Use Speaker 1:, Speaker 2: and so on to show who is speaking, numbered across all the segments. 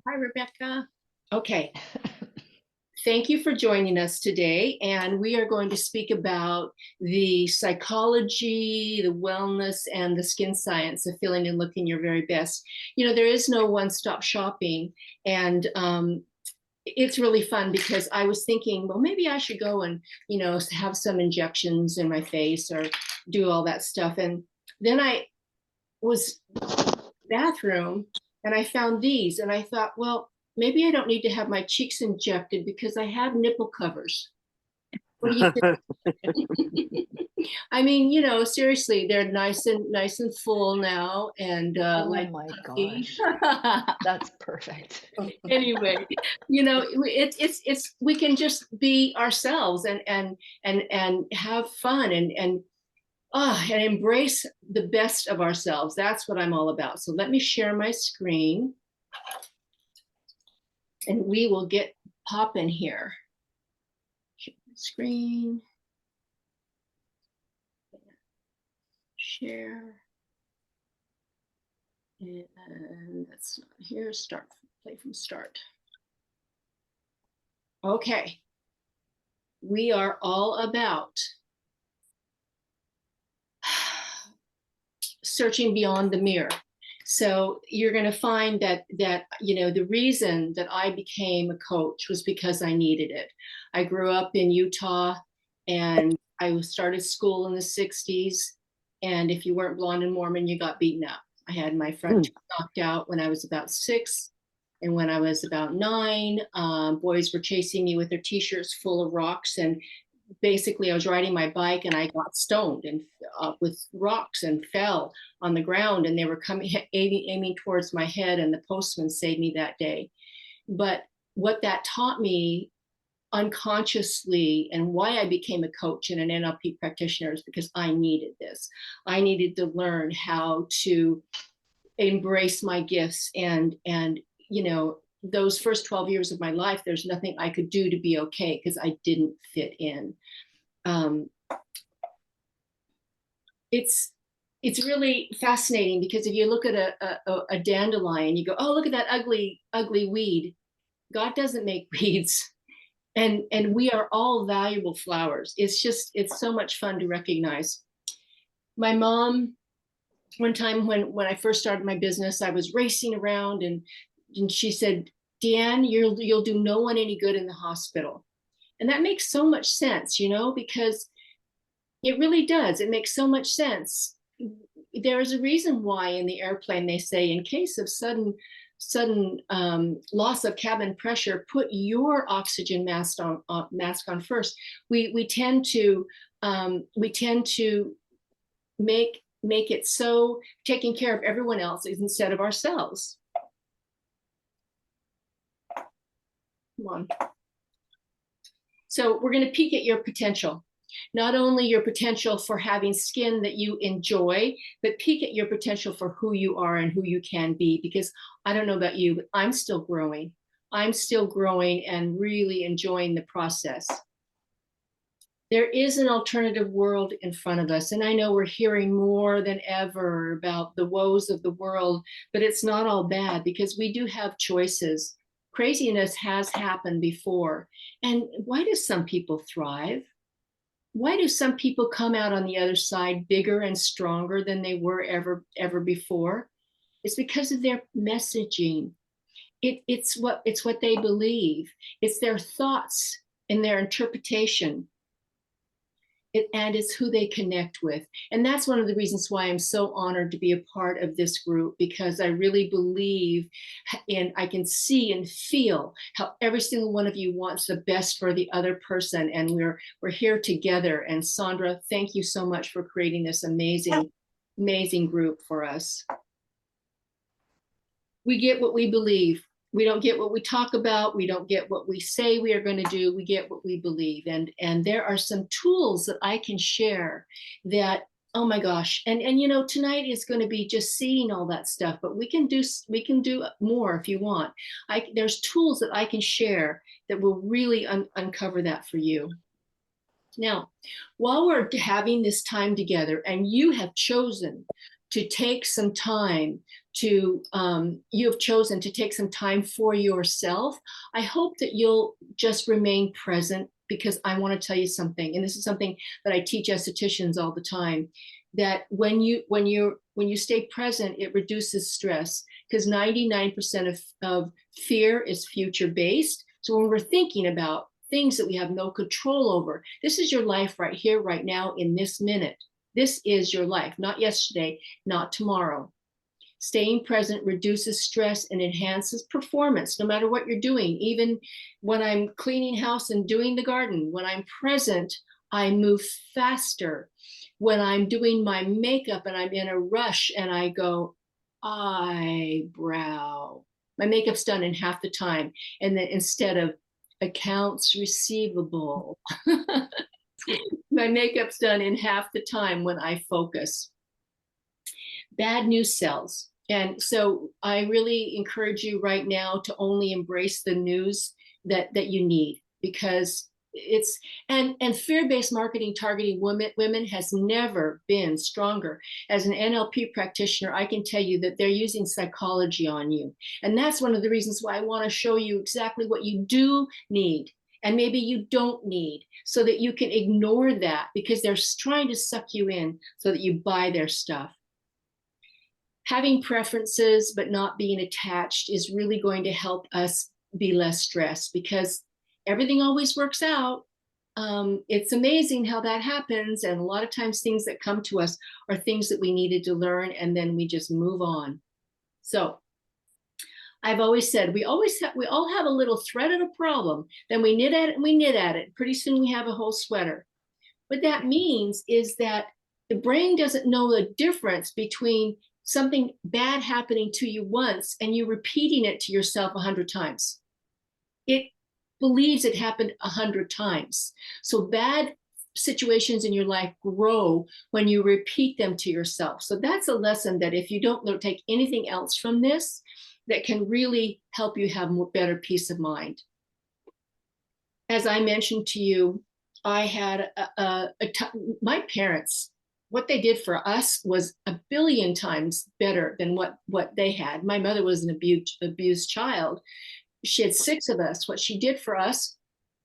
Speaker 1: Hi, Rebecca. Okay, thank you for joining us today. And we are going to speak about the psychology, the wellness, and the skin science of feeling and looking your very best. You know, there is no one-stop shopping. And it's really fun because I was thinking, well, maybe I should go and, have some injections in my face or do all that stuff. And then I was bathroom and I found these and I thought, well, maybe I don't need to have my cheeks injected because I have nipple covers. What do you think? I mean, seriously, they're nice and full now and
Speaker 2: Oh
Speaker 1: like
Speaker 2: my
Speaker 1: puffy.
Speaker 2: gosh, that's perfect.
Speaker 1: Anyway, it's we can just be ourselves and have fun and embrace the best of ourselves. That's what I'm all about. So let me share my screen and we will get popping here. Screen, share, and that's not here. Start, play from start. Okay, we are all about searching beyond the mirror. So you're going to find that the reason that I became a coach was because I needed it. I grew up in Utah and I started school in the 60s. And if you weren't blonde and Mormon, you got beaten up. I had my front tooth knocked out when I was about 6. And when I was about 9, boys were chasing me with their t-shirts full of rocks. And basically I was riding my bike and I got stoned and with rocks and fell on the ground and they were aiming towards my head and the postman saved me that day. But what that taught me unconsciously and why I became a coach and an NLP practitioner is because I needed this. I needed to learn how to embrace my gifts and those first 12 years of my life, there's nothing I could do to be okay because I didn't fit in. Um, it's really fascinating because if you look at a dandelion, you go, oh, look at that ugly weed. God doesn't make weeds, and we are all valuable flowers. It's so much fun to recognize. My mom, one time when I first started my business, I was racing around and she said, Deanne, you'll do no one any good in the hospital. And that makes so much sense, because it really does. It makes so much sense. There is a reason why in the airplane they say, in case of sudden loss of cabin pressure, put your oxygen mask on first. We tend to make it so taking care of everyone else instead of ourselves. Come on. So we're going to peek at your potential. Not only your potential for having skin that you enjoy, but peek at your potential for who you are and who you can be. Because I don't know about you, but I'm still growing. I'm still growing and really enjoying the process. There is an alternative world in front of us. And I know we're hearing more than ever about the woes of the world, but it's not all bad because we do have choices. Craziness has happened before. And why do some people thrive? Why do some people come out on the other side bigger and stronger than they were ever before? It's because of their messaging. It's what they believe. It's their thoughts and their interpretation. And it's who they connect with. And that's one of the reasons why I'm so honored to be a part of this group, because I really believe and I can see and feel how every single one of you wants the best for the other person. And we're here together. And Sandra, thank you so much for creating this amazing group for us. We get what we believe. We don't get what we talk about. We don't get what we say we are going to do. We get what we believe. And there are some tools that I can share that, oh my gosh. And tonight is going to be just seeing all that stuff, but we can do more if you want. There's tools that I can share that will really uncover that for you. Now, while we're having this time together and you have chosen to take some time you have chosen to take some time for yourself. I hope that you'll just remain present, because I want to tell you something, and this is something that I teach estheticians all the time, that when you stay present, it reduces stress, because 99% of fear is future based. So when we're thinking about things that we have no control over, this is your life right here, right now, in this minute. This is your life, not yesterday, not tomorrow. Staying present reduces stress and enhances performance, no matter what you're doing. Even when I'm cleaning house and doing the garden, when I'm present, I move faster. When I'm doing my makeup and I'm in a rush and I go, eyebrow, my makeup's done in half the time. And then instead of accounts receivable, my makeup's done in half the time when I focus. Bad news sells. And so I really encourage you right now to only embrace the news that you need, because it's and fear-based marketing targeting women has never been stronger. As an NLP practitioner, I can tell you that they're using psychology on you. And that's one of the reasons why I want to show you exactly what you do need and maybe you don't need, so that you can ignore that, because they're trying to suck you in so that you buy their stuff. Having preferences but not being attached is really going to help us be less stressed, because everything always works out. It's amazing how that happens. And a lot of times things that come to us are things that we needed to learn, and then we just move on. So I've always said we all have a little thread of a problem. Then we knit at it and we knit at it. Pretty soon we have a whole sweater. What that means is that the brain doesn't know the difference between something bad happening to you once and you repeating it to yourself 100 times. It believes it happened 100 times. So bad situations in your life grow when you repeat them to yourself. So that's a lesson that if you don't take anything else from this, that can really help you have better peace of mind. As I mentioned to you, I had my parents, what they did for us was a billion times better than what they had. My mother was an abused child. She had 6 of us. What she did for us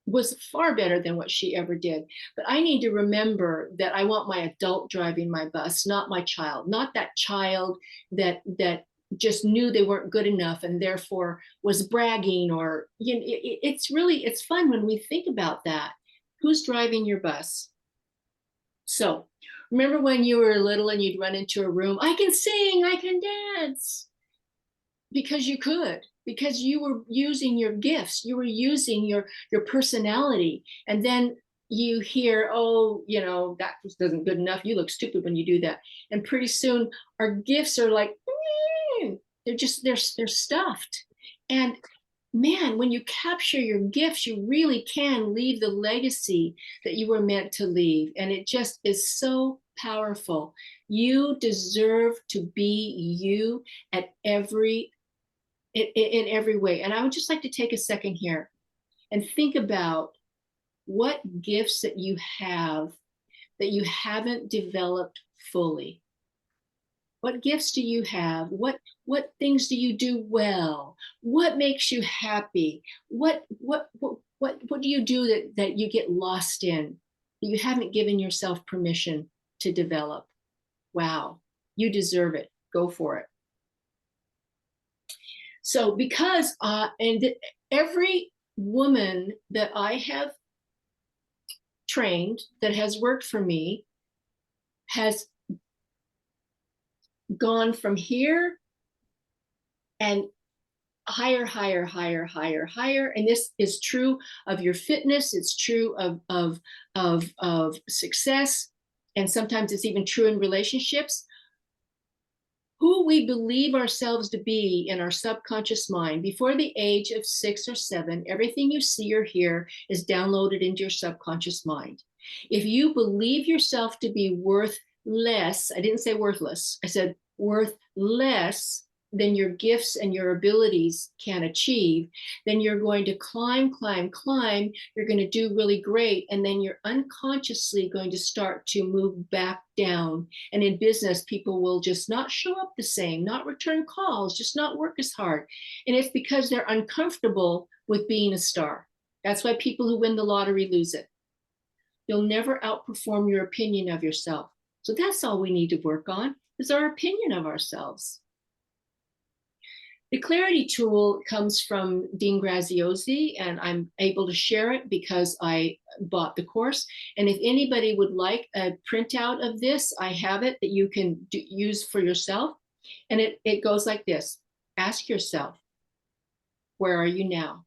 Speaker 1: was far better than what she ever did. But I need to remember that I want my adult driving my bus, not my child, not that child that just knew they weren't good enough and therefore was bragging. Or, you know, it's fun when we think about that. Who's driving your bus? So remember when you were little and you'd run into a room, I can sing, I can dance, because you could, because you were using your gifts, you were using your personality. And then you hear, oh, you know, that just isn't good enough, you look stupid when you do that. And pretty soon our gifts are like, they're stuffed. And man, when you capture your gifts, you really can leave the legacy that you were meant to leave. And it just is so powerful. You deserve to be you at in every way. And I would just like to take a second here and think about what gifts that you have that you haven't developed fully. What gifts do you have? What things do you do well? What makes you happy? What do you do that you get lost in, that you haven't given yourself permission to develop? Wow, you deserve it. Go for it. So because every woman that I have trained that has worked for me has gone from here and higher, higher, higher, higher, higher. And this is true of your fitness. It's true of success. And sometimes it's even true in relationships. Who we believe ourselves to be in our subconscious mind before the age of 6 or 7, everything you see or hear is downloaded into your subconscious mind. If you believe yourself to be worth less, I didn't say worthless, I said worth less than your gifts and your abilities can achieve, then you're going to climb, climb, climb. You're going to do really great. And then you're unconsciously going to start to move back down. And in business, people will just not show up the same, not return calls, just not work as hard. And it's because they're uncomfortable with being a star. That's why people who win the lottery lose it. You'll never outperform your opinion of yourself. So that's all we need to work on, is our opinion of ourselves. The Clarity tool comes from Dean Graziosi, and I'm able to share it because I bought the course. And if anybody would like a printout of this, I have it that you can use for yourself. And it goes like this. Ask yourself, where are you now?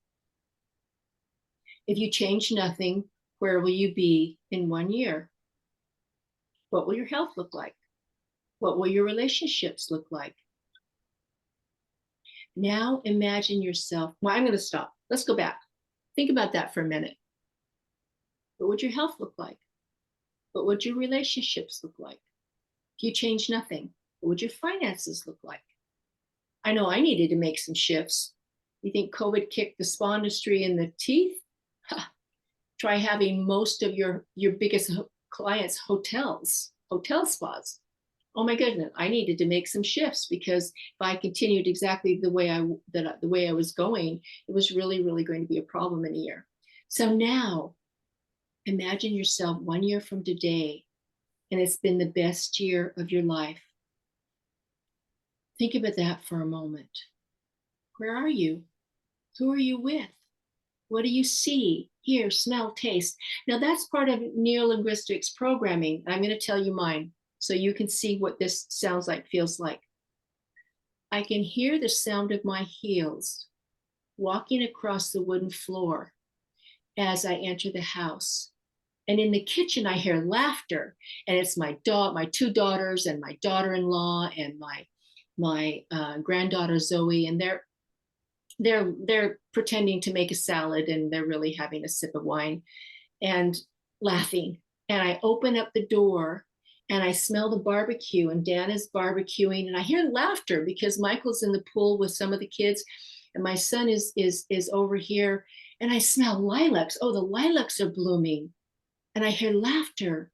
Speaker 1: If you change nothing, where will you be in 1 year? What will your health look like? What will your relationships look like? Now imagine yourself. Well, I'm going to stop. Let's go back. Think about that for a minute. What would your health look like? What would your relationships look like? If you change nothing, what would your finances look like? I know I needed to make some shifts. You think COVID kicked the spa industry in the teeth? Try having most of your biggest clients hotel spas. Oh my goodness, I needed to make some shifts, because if I continued exactly the way I was going, it was really, really going to be a problem in a year. So now imagine yourself 1 year from today, and it's been the best year of your life. Think about that for a moment. Where are you? Who are you with? What do you see, hear, smell, taste? Now that's part of neurolinguistics programming. I'm going to tell you mine, so you can see what this sounds like, feels like. I can hear the sound of my heels walking across the wooden floor as I enter the house. And in the kitchen, I hear laughter, and it's my two daughters and my daughter-in-law and my granddaughter Zoe, and they're pretending to make a salad, and they're really having a sip of wine and laughing. And I open up the door, and I smell the barbecue, and Dan is barbecuing, and I hear laughter because Michael's in the pool with some of the kids, and my son is over here, and I smell lilacs. Oh, the lilacs are blooming, and I hear laughter,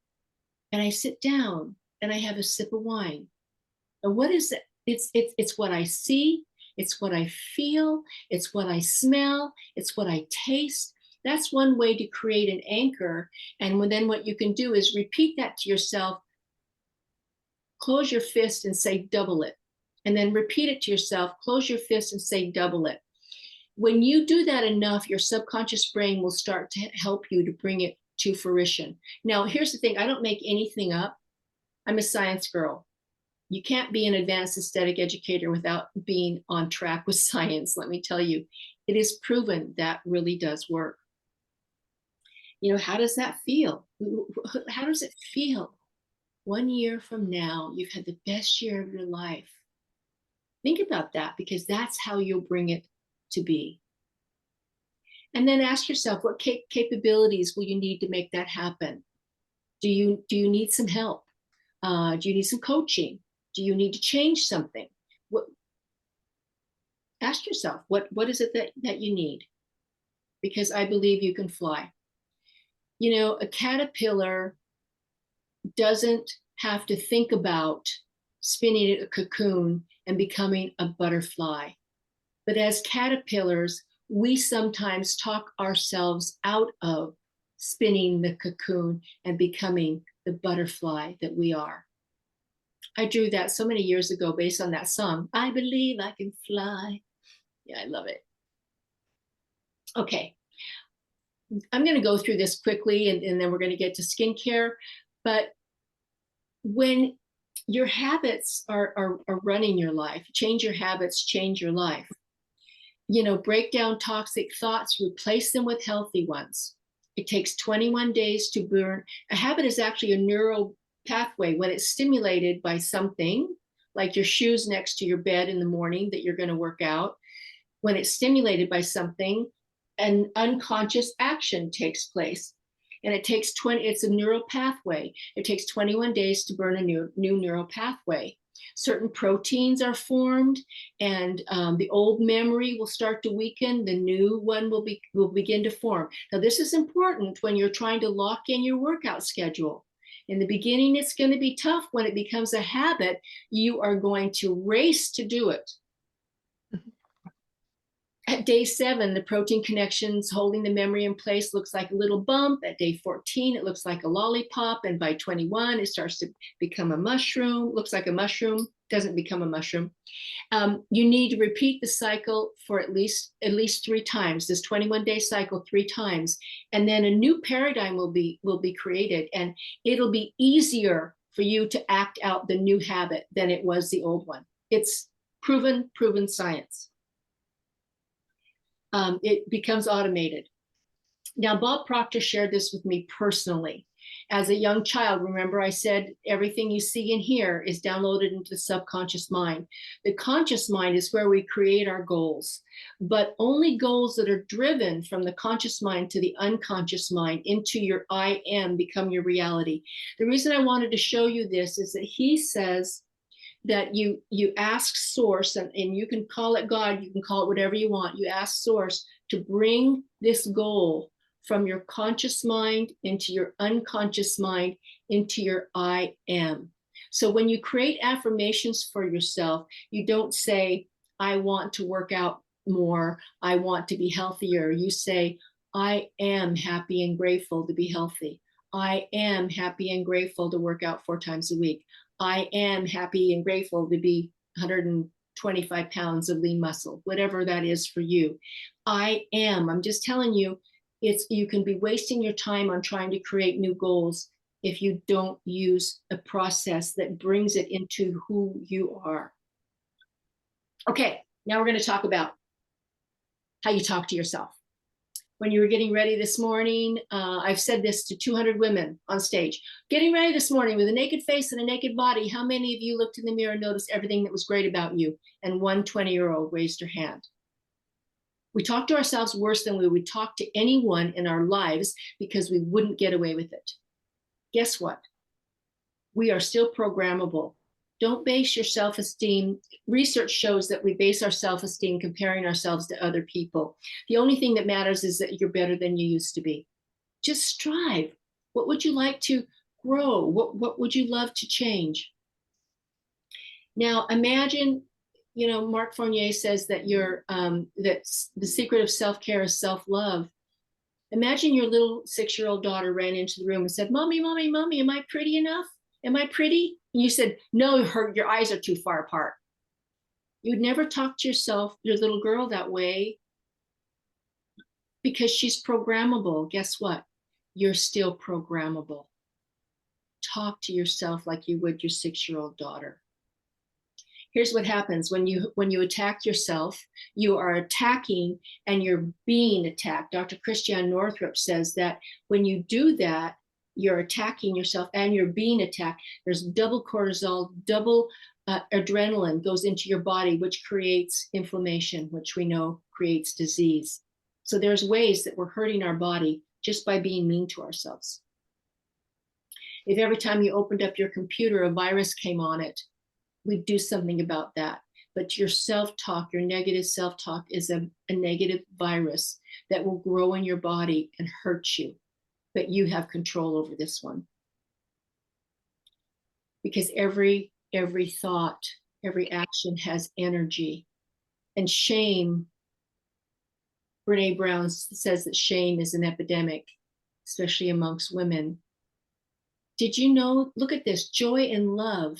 Speaker 1: and I sit down, and I have a sip of wine. And what is it? It's what I see. It's what I feel. It's what I smell. It's what I taste. That's one way to create an anchor. And then what you can do is repeat that to yourself. Close your fist and say double it. And then repeat it to yourself. Close your fist and say double it. When you do that enough, your subconscious brain will start to help you to bring it to fruition. Now, here's the thing. I don't make anything up. I'm a science girl. You can't be an advanced aesthetic educator without being on track with science. Let me tell you, it is proven that really does work. How does that feel? How does it feel? 1 year from now, you've had the best year of your life. Think about that, because that's how you'll bring it to be. And then ask yourself, what capabilities will you need to make that happen? Do you need some help? Do you need some coaching? Do you need to change something? Ask yourself, what is it that you need? Because I believe you can fly. A caterpillar doesn't have to think about spinning a cocoon and becoming a butterfly. But as caterpillars, we sometimes talk ourselves out of spinning the cocoon and becoming the butterfly that we are. I drew that so many years ago based on that song, I Believe I Can Fly. Yeah, I love it. Okay, I'm going to go through this quickly, and then we're going to get to skincare. But when your habits are running your life, change your habits, change your life. Break down toxic thoughts, replace them with healthy ones. It takes 21 days to burn. A habit is actually a neural pathway. When it's stimulated by something, like your shoes next to your bed in the morning that you're going to work out, when it's stimulated by something, an unconscious action takes place. And it's a neural pathway. It takes 21 days to burn a new neural pathway. Certain proteins are formed, and the old memory will start to weaken. The new one will begin to form. Now, this is important when you're trying to lock in your workout schedule. In the beginning, it's going to be tough. When it becomes a habit, you are going to race to do it. At day 7, the protein connections holding the memory in place looks like a little bump. At day 14, it looks like a lollipop. And by 21, it starts to become a mushroom. Looks like a mushroom, doesn't become a mushroom. You need to repeat the cycle for at least 3 times, this 21-day cycle 3 times. And then a new paradigm will be created. And it'll be easier for you to act out the new habit than it was the old one. It's proven science. It becomes automated. Now, Bob Proctor shared this with me personally. As a young child, remember I said everything you see and hear is downloaded into the subconscious mind. The conscious mind is where we create our goals, but only goals that are driven from the conscious mind to the unconscious mind into your I am become your reality. The reason I wanted to show you this is that he says that you ask source, and you can call it God, you can call it whatever you want. You ask source to bring this goal from your conscious mind into your unconscious mind into your I am. So when you create affirmations for yourself, you don't say, I want to work out more, I want to be healthier. You say, I am happy and grateful to be healthy. I am happy and grateful to work out 4 times a week. I am happy and grateful to be 125 pounds of lean muscle, whatever that is for you. I am. I'm just telling you, you can be wasting your time on trying to create new goals if you don't use a process that brings it into who you are. Okay, now we're going to talk about how you talk to yourself. When you were getting ready this morning, I've said this to 200 women on stage. Getting ready this morning with a naked face and a naked body, how many of you looked in the mirror and noticed everything that was great about you? And one 20-year-old raised her hand. We talk to ourselves worse than we would talk to anyone in our lives because we wouldn't get away with it. Guess what? We are still programmable. Don't base your self-esteem. Research shows that we base our self-esteem comparing ourselves to other people. The only thing that matters is that you're better than you used to be. Just strive. What would you like to grow? What would you love to change? Now imagine, Mark Fournier says that that the secret of self-care is self-love. Imagine your little 6-year-old daughter ran into the room and said, Mommy, Mommy, Mommy, am I pretty enough? Am I pretty? And you said, no, your eyes are too far apart. You'd never talk to yourself, your little girl, that way because she's programmable. Guess what? You're still programmable. Talk to yourself like you would your 6-year-old daughter. Here's what happens when you attack yourself. You are attacking and you're being attacked. Dr. Christiane Northrup says that when you do that, you're attacking yourself and you're being attacked. There's double cortisol, double adrenaline goes into your body, which creates inflammation, which we know creates disease. So there's ways that we're hurting our body just by being mean to ourselves. If every time you opened up your computer, a virus came on it, we'd do something about that. But your self-talk, your negative self-talk is a negative virus that will grow in your body and hurt you. But you have control over this one. Because every thought, every action has energy. And shame, Brene Brown says that shame is an epidemic, especially amongst women. Did you know, look at this, joy and love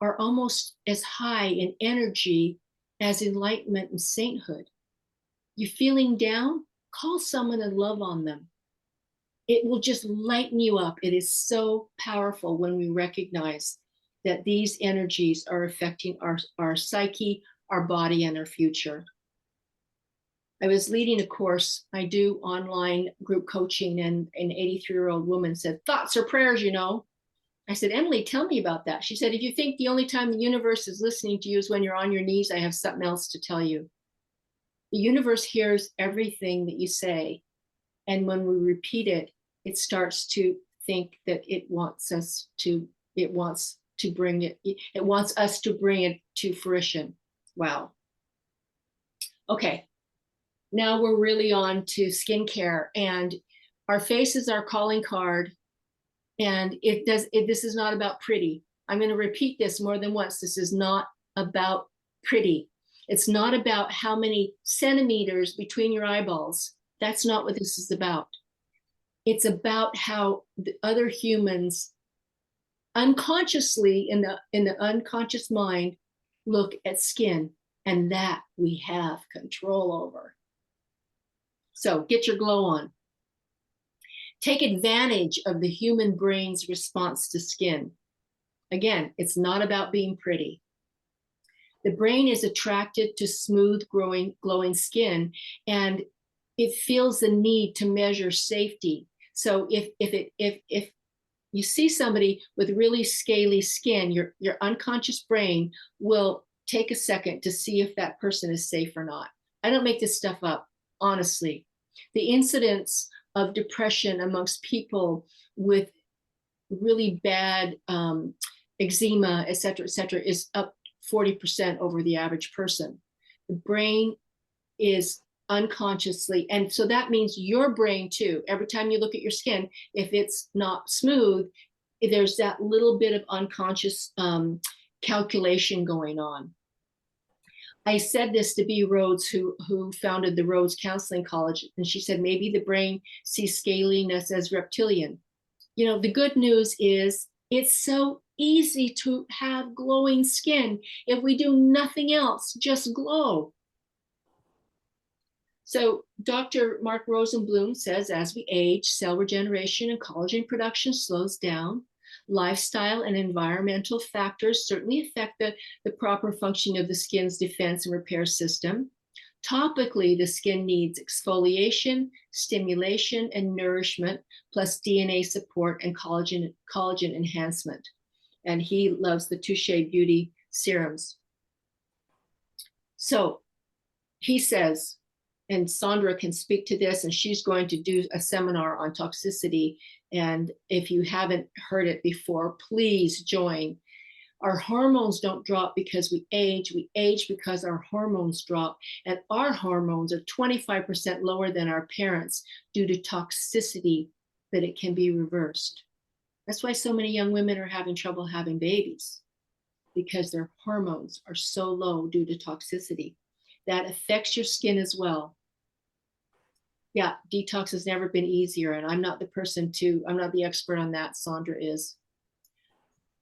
Speaker 1: are almost as high in energy as enlightenment and sainthood. You feeling down? Call someone and love on them. It will just lighten you up. It is so powerful when we recognize that these energies are affecting our psyche, our body, and our future. I was leading a course. I do online group coaching, and an 83-year-old woman said, thoughts or prayers, I said, Emily, tell me about that. She said, if you think the only time the universe is listening to you is when you're on your knees, I have something else to tell you. The universe hears everything that you say. And when we repeat it, it starts to think that it wants to bring it. It wants us to bring it to fruition. Wow. Okay. Now we're really on to skincare, and our face is our calling card. And this is not about pretty. I'm going to repeat this more than once. This is not about pretty. It's not about how many centimeters between your eyeballs. That's not what this is about. It's about how the other humans unconsciously in the unconscious mind look at skin, and that we have control over. So get your glow on. Take advantage of the human brain's response to skin. Again, it's not about being pretty. The brain is attracted to smooth, glowing skin, and it feels the need to measure safety. So if you see somebody with really scaly skin, your unconscious brain will take a second to see if that person is safe or not. I don't make this stuff up, honestly. The incidence of depression amongst people with really bad eczema, et cetera, is up 40% over the average person. The brain is unconsciously, and so that means your brain too. Every time you look at your skin, if it's not smooth, there's that little bit of unconscious calculation going on. I said this to Bea Rhodes, who founded the Rhodes Counseling College, and she said maybe the brain sees scaliness as reptilian. You know, the good news is it's so easy to have glowing skin if we do nothing else, just glow. So Dr. Mark Rosenblum says as we age, cell regeneration and collagen production slows down. Lifestyle and environmental factors certainly affect the proper functioning of the skin's defense and repair system. Topically, the skin needs exfoliation, stimulation, and nourishment, plus DNA support and collagen enhancement. And he loves the Touche Beauty serums. So he says, and Sandra can speak to this, and she's going to do a seminar on toxicity. And if you haven't heard it before, please join. Our hormones don't drop because we age because our hormones drop. And our hormones are 25% lower than our parents due to toxicity, but it can be reversed. That's why so many young women are having trouble having babies, because their hormones are so low due to toxicity. That affects your skin as well. Yeah, detox has never been easier, and I'm not the expert on that. Sandra is.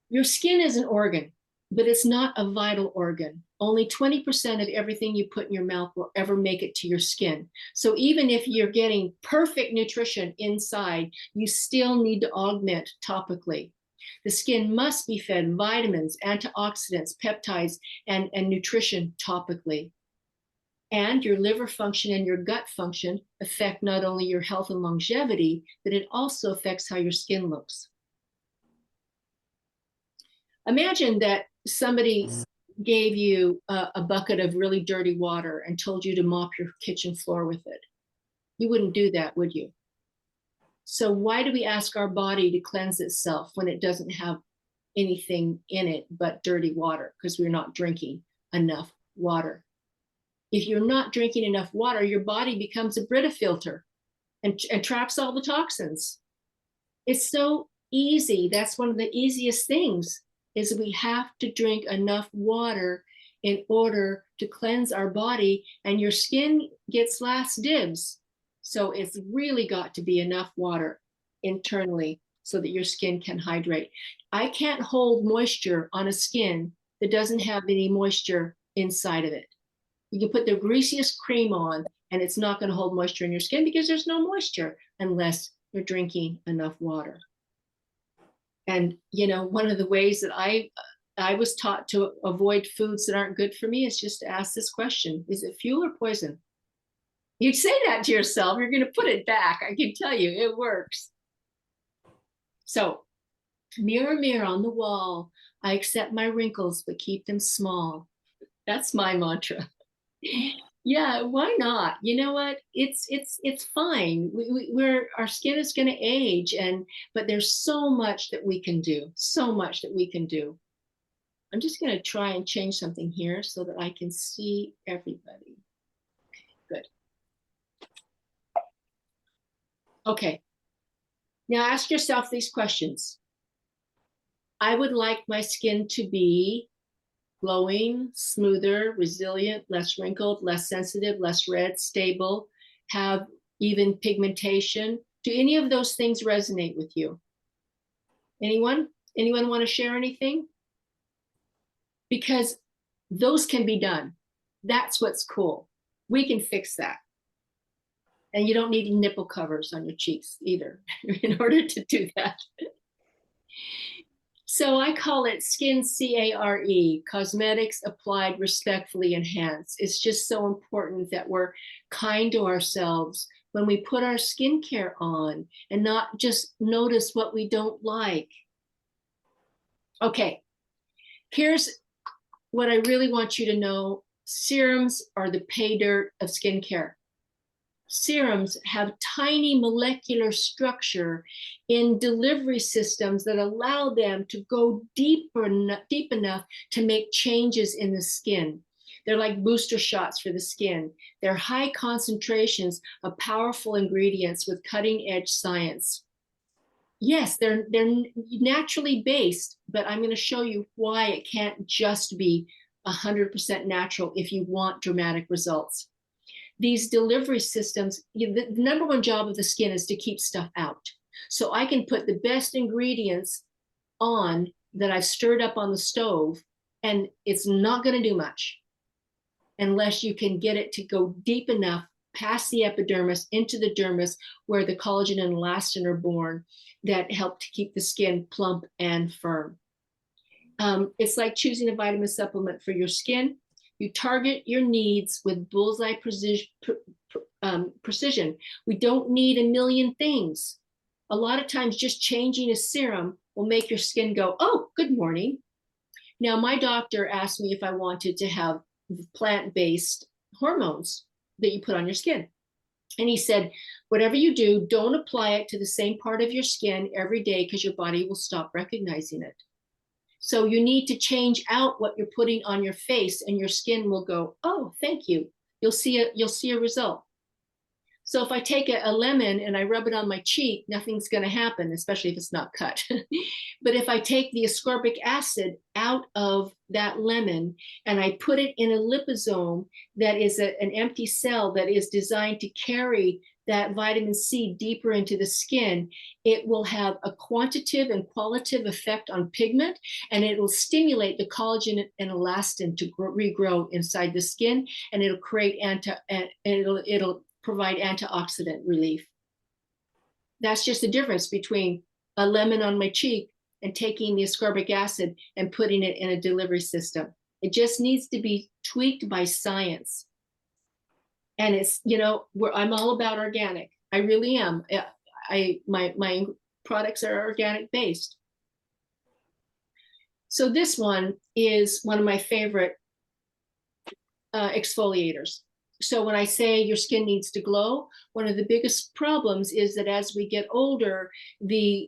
Speaker 1: Your skin is an organ, but it's not a vital organ. Only 20% of everything you put in your mouth will ever make it to your skin. So even if you're getting perfect nutrition inside, you still need to augment topically. The skin must be fed vitamins, antioxidants, peptides, and nutrition topically. And your liver function and your gut function affect not only your health and longevity, but it also affects how your skin looks. Imagine that somebody gave you a bucket of really dirty water and told you to mop your kitchen floor with it. You wouldn't do that, would you? So why do we ask our body to cleanse itself when it doesn't have anything in it but dirty water? Because we're not drinking enough water. If you're not drinking enough water, your body becomes a Brita filter and traps all the toxins. It's so easy. That's one of the easiest things, is we have to drink enough water in order to cleanse our body, and your skin gets last dibs. So it's really got to be enough water internally so that your skin can hydrate. I can't hold moisture on a skin that doesn't have any moisture inside of it. You can put the greasiest cream on and it's not going to hold moisture in your skin because there's no moisture unless you're drinking enough water. And, you know, one of the ways that I was taught to avoid foods that aren't good for me is just to ask this question: is it fuel or poison? You'd say that to yourself, you're going to put it back. I can tell you it works. So, mirror, mirror on the wall, I accept my wrinkles, but keep them small. That's my mantra. Yeah, why not? You know what? It's fine. Our skin is going to age, but there's so much that we can do. So much that we can do. I'm just going to try and change something here so that I can see everybody. Okay, good. Okay. Now ask yourself these questions. I would like my skin to be glowing, smoother, resilient, less wrinkled, less sensitive, less red, stable, have even pigmentation. Do any of those things resonate with you? Anyone? Anyone want to share anything? Because those can be done. That's what's cool. We can fix that. And you don't need nipple covers on your cheeks either in order to do that. So I call it Skin CARE, Cosmetics Applied Respectfully Enhanced. It's just so important that we're kind to ourselves when we put our skincare on and not just notice what we don't like. Okay, here's what I really want you to know. Serums are the pay dirt of skincare. Serums have tiny molecular structure in delivery systems that allow them to go deep enough to make changes in the skin. They're like booster shots for the skin. They're high concentrations of powerful ingredients with cutting edge science. Yes, they're naturally based, but I'm going to show you why it can't just be 100% natural if you want dramatic results. These delivery systems, the number one job of the skin is to keep stuff out. So I can put the best ingredients on that I've stirred up on the stove, and it's not going to do much unless you can get it to go deep enough past the epidermis into the dermis where the collagen and elastin are born that help to keep the skin plump and firm. It's like choosing a vitamin supplement for your skin. You target your needs with bullseye precision. We don't need a million things. A lot of times just changing a serum will make your skin go, oh, good morning. Now, my doctor asked me if I wanted to have plant-based hormones that you put on your skin. And he said, whatever you do, don't apply it to the same part of your skin every day because your body will stop recognizing it. So you need to change out what you're putting on your face and your skin will go, oh, thank you. You'll see a result. So if I take a lemon and I rub it on my cheek, nothing's going to happen, especially if it's not cut. But if I take the ascorbic acid out of that lemon and I put it in a liposome that is an empty cell that is designed to carry that vitamin C deeper into the skin, it will have a quantitative and qualitative effect on pigment, and it will stimulate the collagen and elastin to regrow inside the skin, and it'll create it'll provide antioxidant relief. That's just the difference between a lemon on my cheek and taking the ascorbic acid and putting it in a delivery system. It just needs to be tweaked by science. And it's, I'm all about organic. I really am. My products are organic based. So this one is one of my favorite exfoliators. So when I say your skin needs to glow, one of the biggest problems is that as we get older, the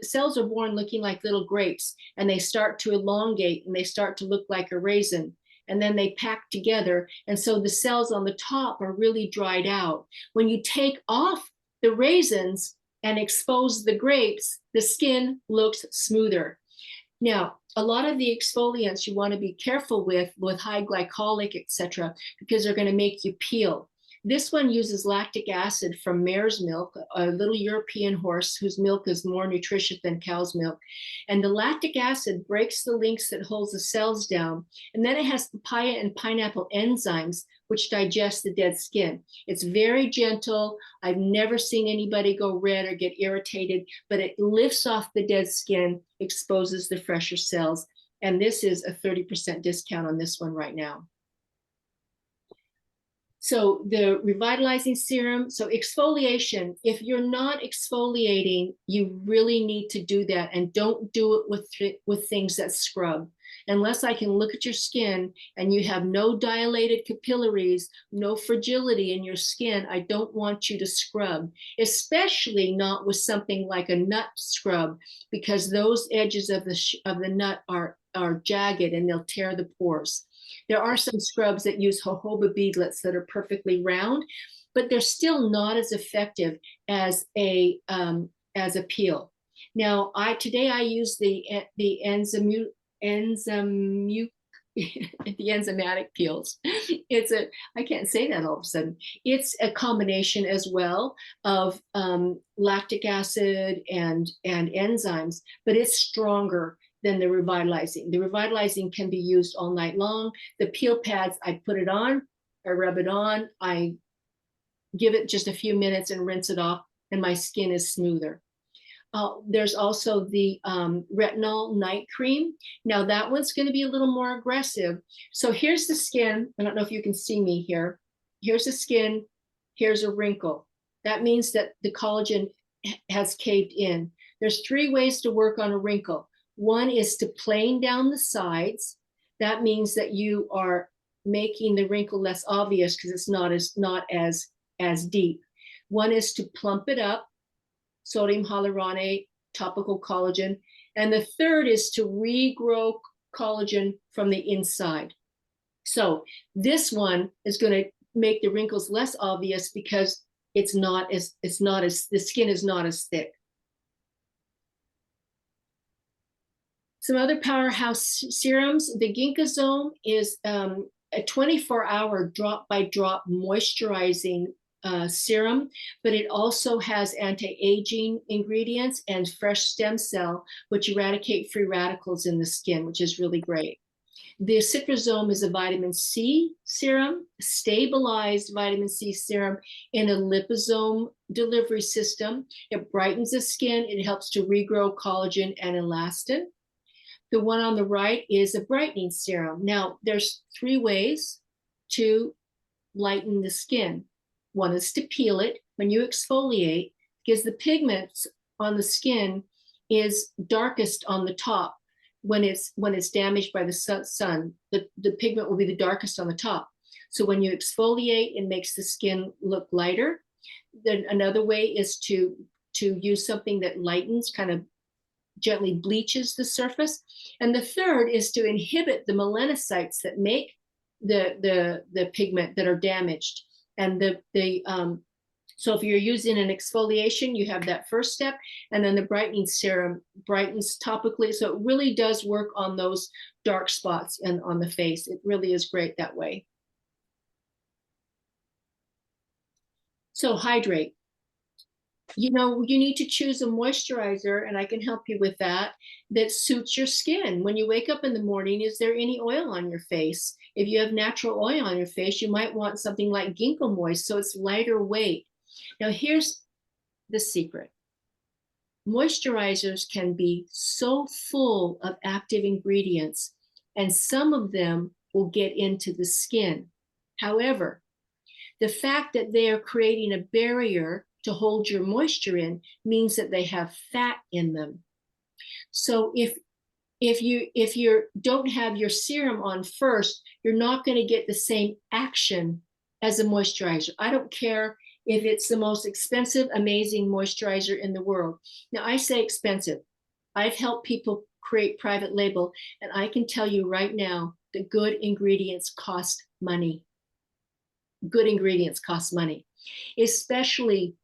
Speaker 1: cells are born looking like little grapes, and they start to elongate and they start to look like a raisin, and then they pack together. And so the cells on the top are really dried out. When you take off the raisins and expose the grapes, the skin looks smoother. Now, a lot of the exfoliants you want to be careful with high glycolic, etc., because they're going to make you peel. This one uses lactic acid from mare's milk, a little European horse whose milk is more nutritious than cow's milk. And the lactic acid breaks the links that holds the cells down. And then it has papaya and pineapple enzymes, which digest the dead skin. It's very gentle. I've never seen anybody go red or get irritated, but it lifts off the dead skin, exposes the fresher cells. And this is a 30% discount on this one right now. So the revitalizing serum, so exfoliation, if you're not exfoliating, you really need to do that, and don't do it with things that scrub. Unless I can look at your skin and you have no dilated capillaries, no fragility in your skin, I don't want you to scrub, especially not with something like a nut scrub, because those edges of the nut are are jagged and they'll tear the pores. There are some scrubs that use jojoba beadlets that are perfectly round, but they're still not as effective as a peel. Now, today I use the the enzymatic peels. I can't say that all of a sudden. It's a combination as well of lactic acid and enzymes, but it's stronger than the revitalizing. The revitalizing can be used all night long. The peel pads, I put it on, I rub it on, I give it just a few minutes and rinse it off, and my skin is smoother. There's also the retinol night cream. Now that one's going to be a little more aggressive. So here's the skin. I don't know if you can see me here. Here's the skin. Here's a wrinkle. That means that the collagen has caved in. There's 3 ways to work on a wrinkle. One is to plane down the sides. That means that you are making the wrinkle less obvious because it's not as deep. One is to plump it up, sodium hyaluronate, topical collagen. And the third is to regrow collagen from the inside. So this one is going to make the wrinkles less obvious because the skin is not as thick. Some other powerhouse serums. The Ginkgosome is a 24-hour drop-by-drop moisturizing serum, but it also has anti-aging ingredients and fresh stem cell, which eradicate free radicals in the skin, which is really great. The Citrosome is a vitamin C serum, stabilized vitamin C serum in a liposome delivery system. It brightens the skin. It helps to regrow collagen and elastin. The one on the right is a brightening serum. Now, there's 3 ways to lighten the skin. One is to peel it when you exfoliate, because the pigments on the skin is darkest on the top. When it's damaged by the sun, the pigment will be the darkest on the top. So when you exfoliate, it makes the skin look lighter. Then another way is to use something that lightens, kind of gently bleaches the surface. And the third is to inhibit the melanocytes that make the pigment that are damaged. And so if you're using an exfoliation, you have that first step, and then the brightening serum brightens topically. So it really does work on those dark spots and on the face. It really is great that way. So hydrate. You need to choose a moisturizer, and I can help you with that suits your skin. When you wake up in the morning, is there any oil on your face? If you have natural oil on your face, you might want something like Ginkgo Moist, so it's lighter weight. Now, here's the secret. Moisturizers can be so full of active ingredients, and some of them will get into the skin. However, the fact that they are creating a barrier to hold your moisture in means that they have fat in them. So if you don't have your serum on first, you're not going to get the same action as a moisturizer. I don't care if it's the most expensive, amazing moisturizer in the world. Now, I say expensive. I've helped people create private label, and I can tell you right now that good ingredients cost money. Good ingredients cost money, especially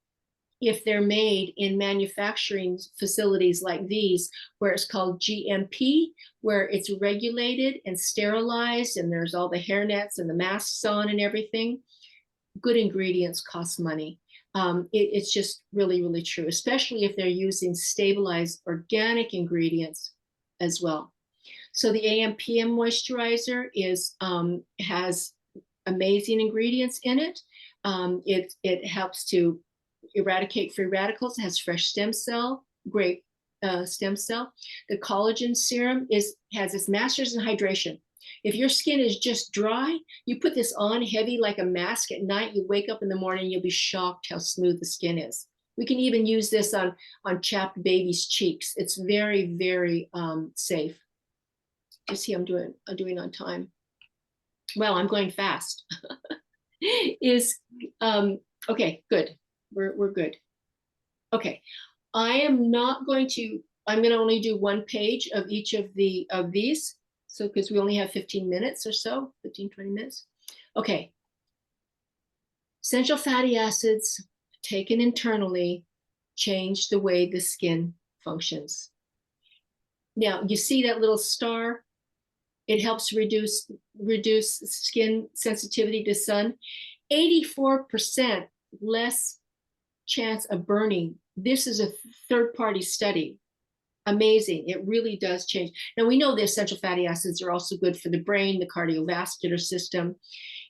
Speaker 1: if they're made in manufacturing facilities like these, where it's called GMP, where it's regulated and sterilized, and there's all the hairnets and the masks on and everything. Good ingredients cost money. It's just really, really true, especially if they're using stabilized organic ingredients as well. So the AMPM moisturizer has amazing ingredients in it. It helps to eradicate free radicals. It has fresh stem cell, great stem cell. The collagen serum has its masters in hydration. If your skin is just dry, you put this on heavy like a mask at night, you wake up in the morning, you'll be shocked how smooth the skin is. We can even use this on chapped babies' cheeks. It's very, very safe. Just see, I'm doing on time. Well, I'm going fast. Okay, good. We're good. Okay, I'm going to only do 1 page of each of these. So, because we only have 15 minutes or so, 15, 20 minutes. Okay. Essential fatty acids taken internally change the way the skin functions. Now, you see that little star? It helps reduce skin sensitivity to sun. 84% less chance of burning. This is a third-party study. Amazing. It really does change. Now, we know the essential fatty acids are also good for the brain, the cardiovascular system.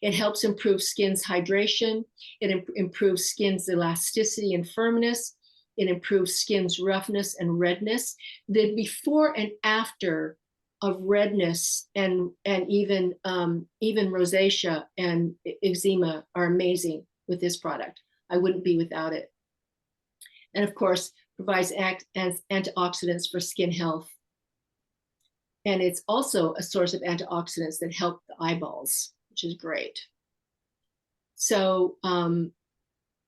Speaker 1: It helps improve skin's hydration. It improves skin's elasticity and firmness. It improves skin's roughness and redness. The before and after of redness and even rosacea and eczema are amazing with this product. I wouldn't be without it. And of course, provides antioxidants for skin health. And it's also a source of antioxidants that help the eyeballs, which is great. So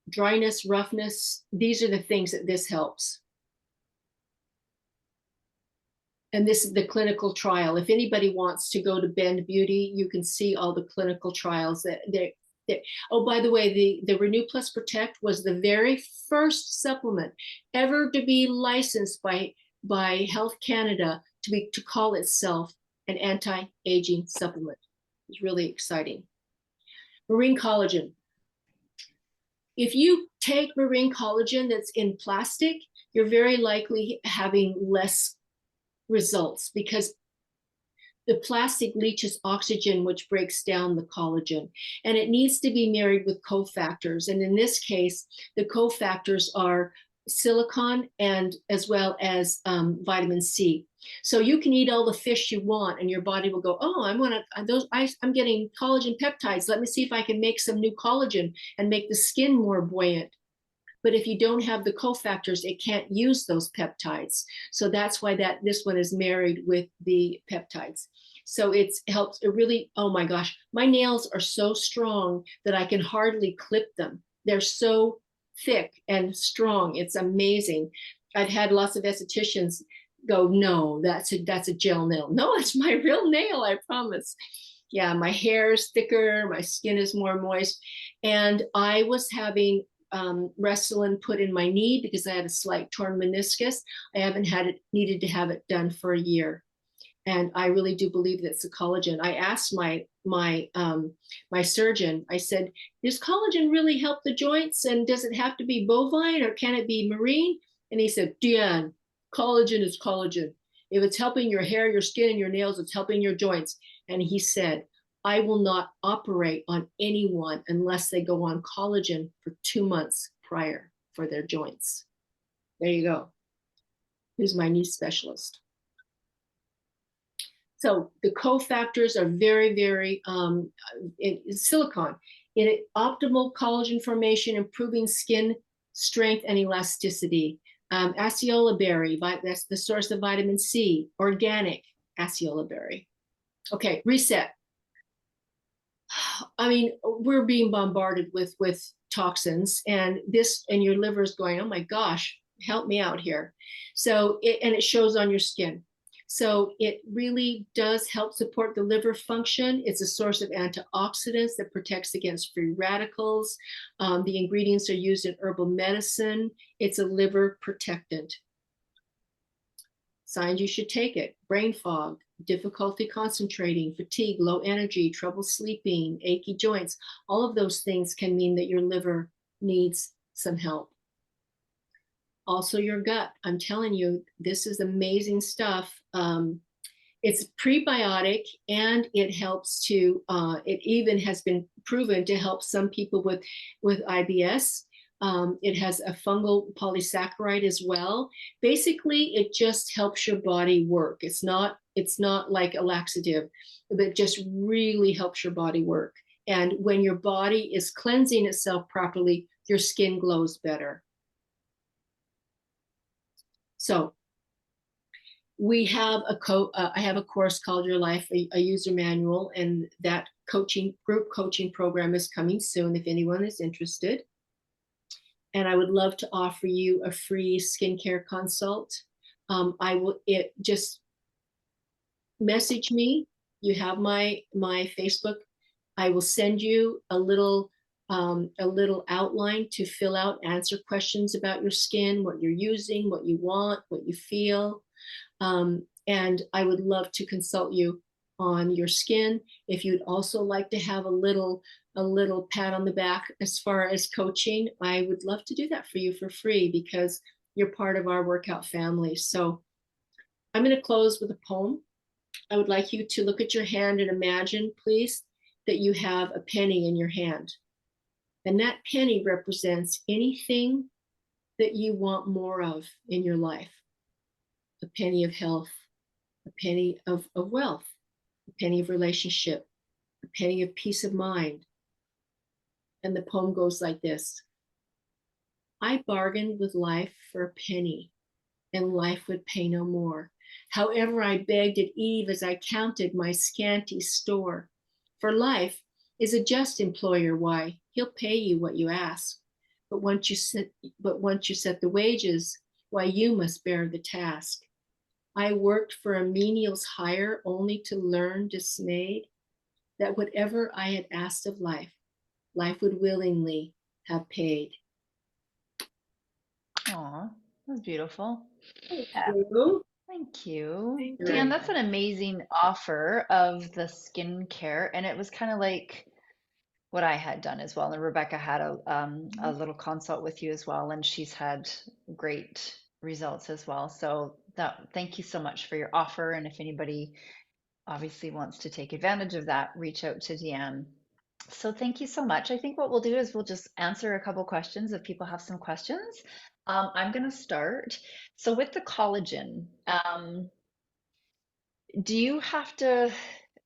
Speaker 1: dryness, roughness, these are the things that this helps. And this is the clinical trial. If anybody wants to go to Bend Beauty, you can see all the clinical trials that oh, by the way, the Renew Plus Protect was the very first supplement ever to be licensed by Health Canada to call itself an anti-aging supplement. It's really exciting. Marine collagen. If you take marine collagen that's in plastic, you're very likely having less results because the plastic leaches oxygen, which breaks down the collagen, and it needs to be married with cofactors. And in this case, the cofactors are silicon and as well as vitamin C. So you can eat all the fish you want, and your body will go, "Oh, I'm getting collagen peptides. Let me see if I can make some new collagen and make the skin more buoyant." But if you don't have the cofactors, it can't use those peptides. So that's why this one is married with the peptides. So it helps. It really, oh my gosh, my nails are so strong that I can hardly clip them. They're so thick and strong. It's amazing. I've had lots of estheticians go, "No, that's a gel nail." No, it's my real nail, I promise. Yeah, my hair is thicker, my skin is more moist. And I was having Restylane put in my knee because I had a slight torn meniscus. I haven't needed to have it done for a year. And I really do believe that it's a collagen. I asked my surgeon, I said, "Does collagen really help the joints? And does it have to be bovine or can it be marine?" And he said, "Deanne, collagen is collagen. If it's helping your hair, your skin, and your nails, it's helping your joints." And he said, "I will not operate on anyone unless they go on collagen for 2 months prior for their joints." There you go. Who's my knee specialist? So the cofactors are very, very silicon. In optimal collagen formation, improving skin strength and elasticity. Acerola berry, that's the source of vitamin C, organic acerola berry. Okay, reset. I mean, we're being bombarded with toxins, and your liver is going, "Oh my gosh, help me out here." So it shows on your skin. So it really does help support the liver function. It's a source of antioxidants that protects against free radicals. The ingredients are used in herbal medicine. It's a liver protectant. Signs you should take it: brain fog, difficulty concentrating, fatigue, low energy, trouble sleeping, achy joints. All of those things can mean that your liver needs some help. Also your gut. I'm telling you, this is amazing stuff. It's prebiotic, and it helps to, it even has been proven to help some people with IBS. It has a fungal polysaccharide as well. Basically, it just helps your body work. It's not like a laxative, but it just really helps your body work. And when your body is cleansing itself properly, your skin glows better. So we have I have a course called Your Life, a user manual, and that group coaching program is coming soon if anyone is interested. And I would love to offer you a free skincare consult. I will, message me. You have my Facebook. I will send you a little outline to fill out, answer questions about your skin, what you're using, what you want, what you feel. And I would love to consult you on your skin. If you'd also like to have a little pat on the back as far as coaching, I would love to do that for you for free because you're part of our workout family. So I'm going to close with a poem. I would like you to look at your hand and imagine, please, that you have a penny in your hand. And that penny represents anything that you want more of in your life. A penny of health, a penny of wealth, a penny of relationship, a penny of peace of mind. And the poem goes like this. I bargained with life for a penny, and life would pay no more. However, I begged at eve as I counted my scanty store. For life is a just employer, why? He'll pay you what you ask. But once you set the wages, why you must bear the task. I worked for a menial's hire only to learn dismayed that whatever I had asked of life, life would willingly have paid.
Speaker 2: Aw, that's beautiful.
Speaker 1: Thank you.
Speaker 2: Thank you.
Speaker 3: Thank
Speaker 2: Dan,
Speaker 1: you.
Speaker 2: that's an amazing offer of the skincare. And it was kind of like what I had done as well. And Rebecca had a little consult with you as well, and she's had great results as well. So thank you so much for your offer. And if anybody obviously wants to take advantage of that, reach out to Deanne. So thank you so much. I think what we'll do is we'll just answer a couple questions if people have some questions. I'm going to start. So with the collagen, do you have to,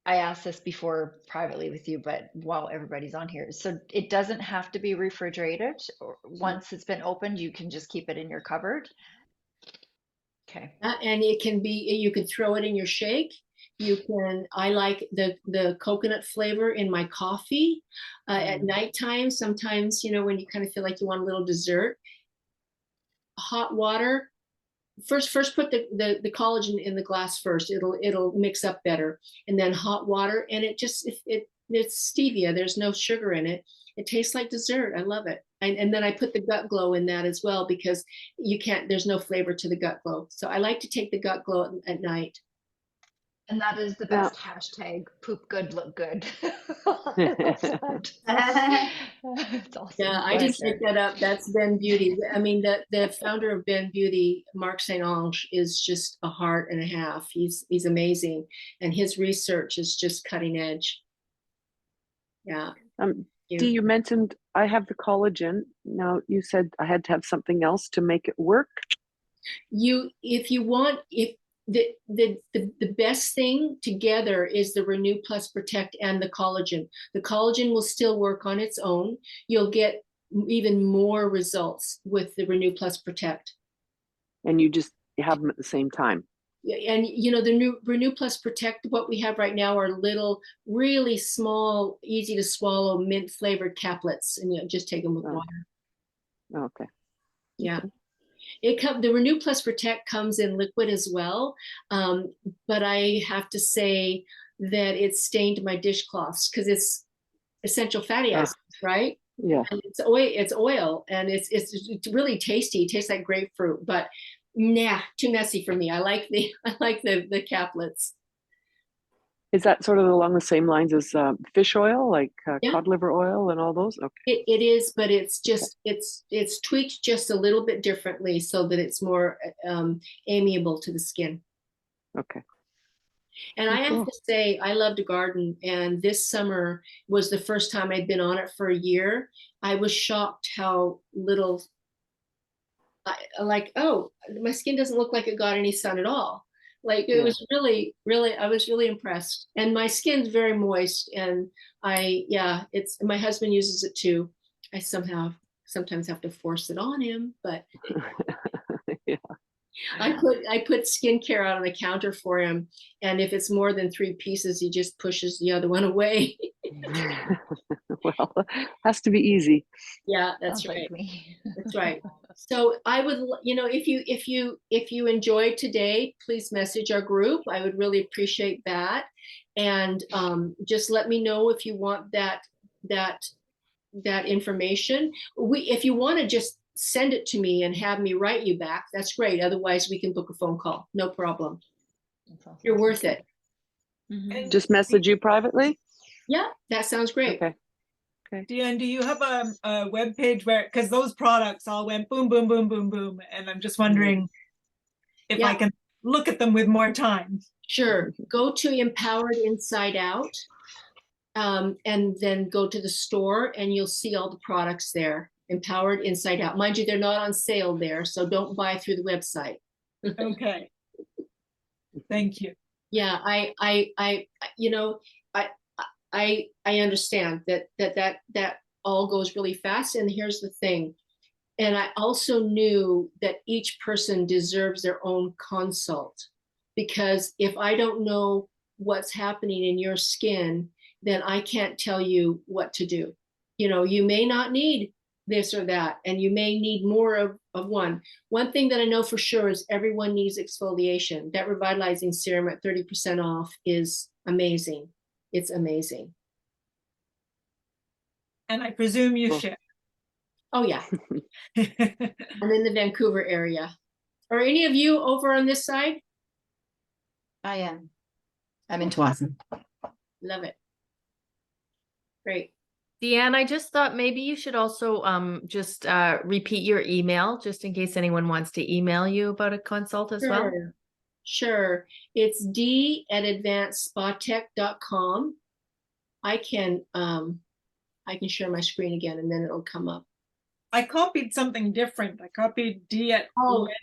Speaker 2: I asked this before privately with you, but while everybody's on here, so it doesn't have to be refrigerated, or once it's been opened, you can just keep it in your cupboard? Okay.
Speaker 1: And it can be, you can throw it in your shake. I like the coconut flavor in my coffee at nighttime. Sometimes, when you kind of feel like you want a little dessert, hot water. First put the collagen in the glass first. It'll mix up better. And then hot water, and it's stevia. There's no sugar in it. It tastes like dessert. I love it. And then I put the gut glow in that as well because there's no flavor to the gut glow. So I like to take the gut glow at night.
Speaker 2: And that is the best hashtag, poop good, look good.
Speaker 3: That's
Speaker 2: It's awesome.
Speaker 1: Yeah, I
Speaker 2: Go
Speaker 1: just
Speaker 2: ahead,
Speaker 1: picked that up. That's Ben Beauty. I mean, the founder of Ben Beauty, Mark St. Ange, is just a heart and a half. He's amazing, and his research is just cutting edge. Yeah.
Speaker 3: Dee, you mentioned I have the collagen. Now you said I had to have something else to make it work.
Speaker 1: If you want, if the best thing together is the Renew Plus Protect and the collagen. The collagen will still work on its own. You'll get even more results with the Renew Plus Protect.
Speaker 3: And you have them at the same time.
Speaker 1: And the new Renew Plus Protect, what we have right now are little, really small, easy to swallow, mint flavored caplets, and just take them with water.
Speaker 3: Okay.
Speaker 1: Yeah. The Renew Plus Protect comes in liquid as well, but I have to say that it stained my dishcloths because it's essential fatty acids, right?
Speaker 3: Yeah.
Speaker 1: And it's oil, and it's really tasty. It tastes like grapefruit, but nah, too messy for me. I like the caplets.
Speaker 3: Is that sort of along the same lines as fish oil, like
Speaker 1: Yeah.
Speaker 3: cod liver oil and all those? Okay.
Speaker 1: It is, but it's just it's tweaked just a little bit differently so that it's more amiable to the skin.
Speaker 3: Okay.
Speaker 1: And I have to say, I love to garden, and this summer was the first time I'd been on it for a year. I was shocked how little, oh, my skin doesn't look like it got any sun at all. Like it was really, really, I was really impressed. And my skin's very moist, and my husband uses it too. I sometimes have to force it on him, but
Speaker 3: Yeah.
Speaker 1: I put skincare out on the counter for him, and if it's more than 3 pieces, he just pushes the other one away.
Speaker 3: Well, has to be easy.
Speaker 1: Yeah, that's
Speaker 2: Sounds
Speaker 1: right.
Speaker 2: like me.
Speaker 1: That's right. So I would, if you enjoyed today, please message our group. I would really appreciate that. And just let me know if you want that information. If you want to just send it to me and have me write you back, that's great. Otherwise, we can book a phone call. No problem. You're worth it.
Speaker 2: Mhm.
Speaker 3: Just message you privately?
Speaker 1: Yeah, that sounds great.
Speaker 3: Okay.
Speaker 4: Deanne, do you have a web page where, because those products all went boom, boom, boom, boom, boom, and I'm just wondering if I
Speaker 1: Yeah.
Speaker 4: can look at them with more time.
Speaker 1: Sure. Go to Empowered Inside Out, and then go to the store, and you'll see all the products there. Empowered Inside Out. Mind you, they're not on sale there, so don't buy through the website.
Speaker 4: Okay. Thank you.
Speaker 1: Yeah, I understand that all goes really fast. And here's the thing. And I also knew that each person deserves their own consult, because if I don't know what's happening in your skin, then I can't tell you what to do. You may not need this or that, and you may need more of one. One thing that I know for sure is everyone needs exfoliation. That revitalizing serum at 30% off is amazing. It's amazing.
Speaker 4: And I presume you
Speaker 3: Cool.
Speaker 4: ship.
Speaker 1: Oh yeah, I'm in the Vancouver area. Are any of you over on this side?
Speaker 5: I am. I'm in Tawasin.
Speaker 1: Love it. Great.
Speaker 6: Deanne, I just thought maybe you should also just repeat your email just in case anyone wants to email you about a consult as well.
Speaker 1: Sure. It's d@advancedspaTech.com. I can share my screen again and then it'll come up.
Speaker 4: I copied something different. I copied D at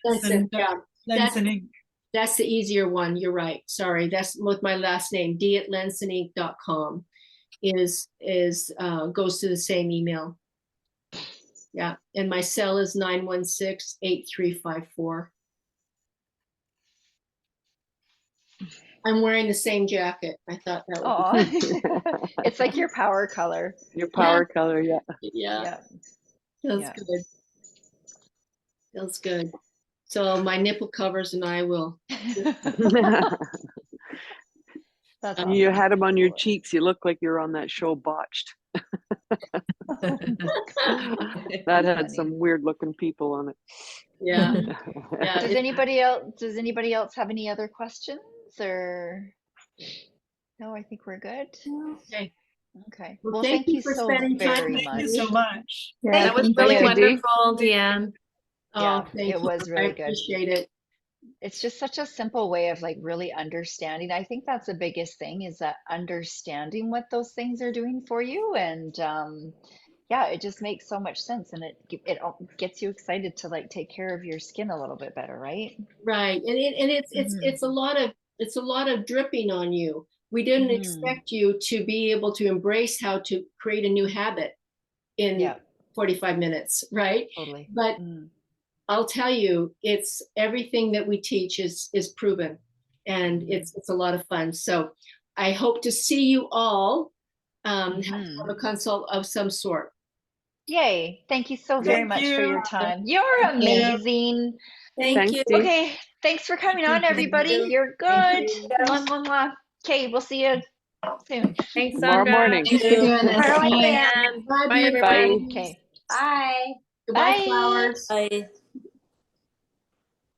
Speaker 1: Lenson, yeah.
Speaker 4: Lenson Inc.
Speaker 1: That's the easier one. You're right. Sorry. That's with my last name. d@lensoninc.com goes to the same email. Yeah. And my cell is 916-8354. I'm wearing the same jacket. I thought that would
Speaker 2: Aw. It's like your power color.
Speaker 3: Your power color, yeah.
Speaker 1: be, yeah,
Speaker 2: Yeah.
Speaker 1: feels
Speaker 2: Yeah.
Speaker 1: good. Feels good. So my nipple covers and I will.
Speaker 2: That's
Speaker 3: You
Speaker 2: awesome.
Speaker 3: had them on your cheeks. You look like you're on that show Botched. That had some weird looking people on it.
Speaker 1: Yeah. Yeah.
Speaker 2: Does anybody else have any other questions or? No, I think we're good.
Speaker 1: Okay.
Speaker 2: Okay.
Speaker 1: Well,
Speaker 2: Well,
Speaker 1: thank you for
Speaker 2: so
Speaker 1: spending time
Speaker 2: very
Speaker 1: with
Speaker 4: Thank you
Speaker 2: much.
Speaker 4: so much.
Speaker 6: That was
Speaker 5: Thank
Speaker 6: really
Speaker 3: you, Dee.
Speaker 6: wonderful, Deanne.
Speaker 1: Oh,
Speaker 2: Yeah,
Speaker 1: thank
Speaker 2: it
Speaker 1: you.
Speaker 2: was really
Speaker 1: I
Speaker 2: good.
Speaker 1: appreciate it.
Speaker 2: It's just such a simple way of like really understanding. I think that's the biggest thing, is that understanding what those things are doing for you. And yeah, it just makes so much sense, and it gets you excited to like take care of your skin a little bit better, right?
Speaker 1: Right. And it's a lot of dripping on you. We didn't
Speaker 2: Mhm.
Speaker 1: expect you to be able to embrace how to create a new habit in
Speaker 2: Yeah,
Speaker 1: 45 minutes, right?
Speaker 2: totally.
Speaker 1: But
Speaker 2: Mm.
Speaker 1: I'll tell you, it's everything that we teach is proven, and it's a lot of fun. So I hope to see you all have
Speaker 2: Mhm.
Speaker 1: a consult of some sort.
Speaker 2: Yay. Thank you so very
Speaker 4: Thank
Speaker 2: much for
Speaker 4: you.
Speaker 2: your time. You're
Speaker 1: Thank you.
Speaker 2: amazing.
Speaker 3: Thanks, Dee.
Speaker 2: Okay, thanks for coming on, everybody. You're good.
Speaker 1: you.
Speaker 2: Mwah, mwah, mwah. Okay, we'll see you soon.
Speaker 6: Thanks,
Speaker 3: Tomorrow
Speaker 6: Sandra.
Speaker 3: morning.
Speaker 5: Thanks for doing this.
Speaker 6: Bye,
Speaker 5: Bye.
Speaker 6: Deanne.
Speaker 1: Bye,
Speaker 6: Bye,
Speaker 1: beautiful.
Speaker 6: everybody.
Speaker 2: Okay.
Speaker 5: Bye.
Speaker 1: Goodbye,
Speaker 2: Bye.
Speaker 1: flowers.
Speaker 5: Bye.